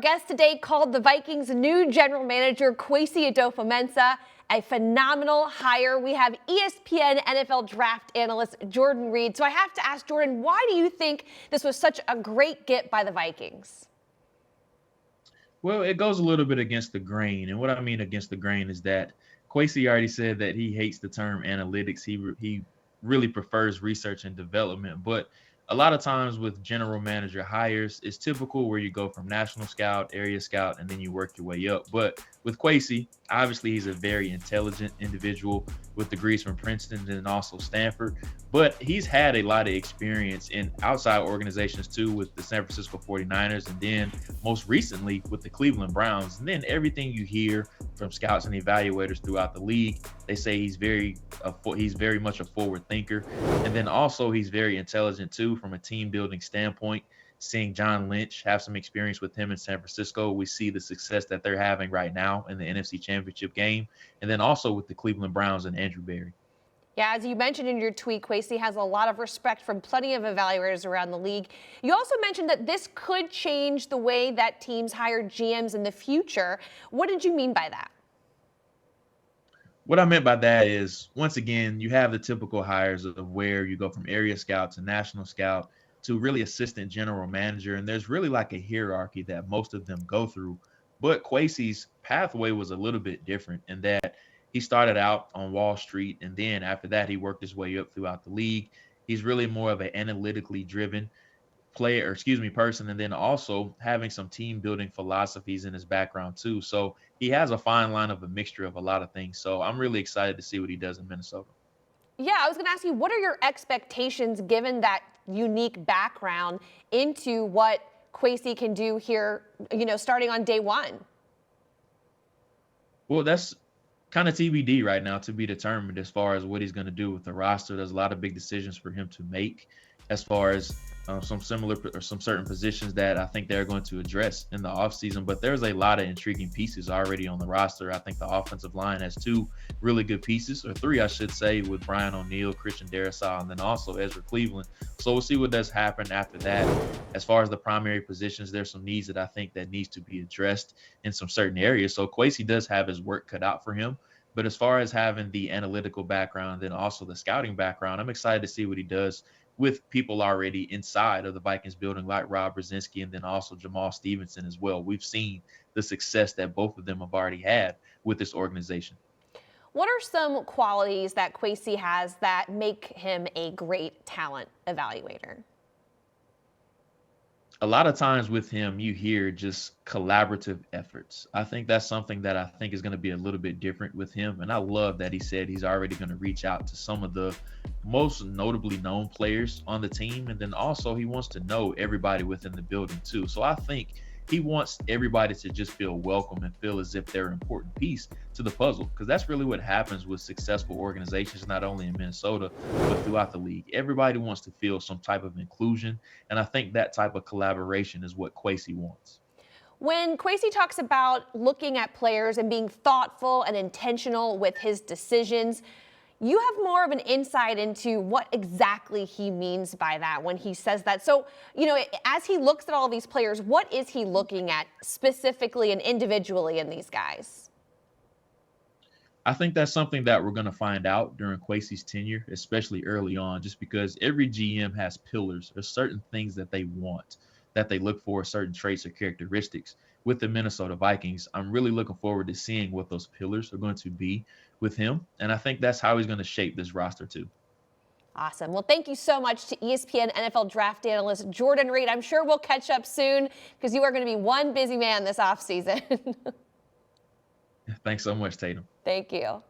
guest today called the Vikings' new general manager, Kwesi Adofo-Mensah, a phenomenal hire. We have ESPN NFL Draft Analyst Jordan Reid. So I have to ask, Jordan, why do you think this was such a great get by the Vikings? Well, it goes a little bit against the grain. And what I mean against the grain is that Kwesi already said that he hates the term analytics. He really prefers research and development. But a lot of times with general manager hires, it's typical where you go from national scout, area scout, and then you work your way up. But with Kwesi, obviously he's a very intelligent individual with degrees from Princeton and also Stanford. But he's had a lot of experience in outside organizations too, with the San Francisco 49ers, and then most recently with the Cleveland Browns. And then everything you hear from scouts and evaluators throughout the league, they say he's very much a forward thinker. And then also he's very intelligent too from a team building standpoint. Seeing John Lynch have some experience with him in San Francisco, we see the success that they're having right now in the NFC Championship game. And then also with the Cleveland Browns and Andrew Berry. Yeah, as you mentioned in your tweet, Kwesi has a lot of respect from plenty of evaluators around the league. You also mentioned that this could change the way that teams hire GMs in the future. What did you mean by that? What I meant by that is, once again, you have the typical hires of where you go from area scout to national scout to really assistant general manager. And there's really like a hierarchy that most of them go through. But Kwesi's pathway was a little bit different in that he started out on Wall Street, and then after that, he worked his way up throughout the league. He's really more of an analytically driven person, and then also having some team building philosophies in his background too. So he has a fine line of a mixture of a lot of things. So I'm really excited to see what he does in Minnesota. Yeah, I was going to ask you, what are your expectations given that unique background into what Kwesi can do here, starting on day one? Well, that's kind of TBD right now, to be determined as far as what he's going to do with the roster. There's a lot of big decisions for him to make as far as some certain positions that I think they're going to address in the offseason. But there's a lot of intriguing pieces already on the roster. I think the offensive line has two really good pieces, or three, I should say, with Brian O'Neill, Christian Darrisaw, and then also Ezra Cleveland. So we'll see what does happen after that. As far as the primary positions, there's some needs that I think that needs to be addressed in some certain areas. So Kwesi does have his work cut out for him. But as far as having the analytical background and also the scouting background, I'm excited to see what he does with people already inside of the Vikings building, like Rob Brzezinski and then also Jamal Stevenson as well. We've seen the success that both of them have already had with this organization. What are some qualities that Kwesi has that make him a great talent evaluator? A lot of times with him, you hear just collaborative efforts. I think that's something that I think is going to be a little bit different with him. And I love that he said he's already going to reach out to some of the most notably known players on the team. And then also he wants to know everybody within the building too. So I think he wants everybody to just feel welcome and feel as if they're an important piece to the puzzle, because that's really what happens with successful organizations, not only in Minnesota, but throughout the league. Everybody wants to feel some type of inclusion, and I think that type of collaboration is what Kwesi wants. When Kwesi talks about looking at players and being thoughtful and intentional with his decisions, you have more of an insight into what exactly he means by that when he says that. So, as he looks at all these players, what is he looking at specifically and individually in these guys? I think that's something that we're going to find out during Kwesi's tenure, especially early on, just because every GM has pillars. There's certain things that they want, that they look for, certain traits or characteristics. With the Minnesota Vikings, I'm really looking forward to seeing what those pillars are going to be with him. And I think that's how he's going to shape this roster too. Awesome. Well, thank you so much to ESPN NFL Draft Analyst Jordan Reid. I'm sure we'll catch up soon because you are going to be one busy man this offseason. Thanks so much, Tatum. Thank you.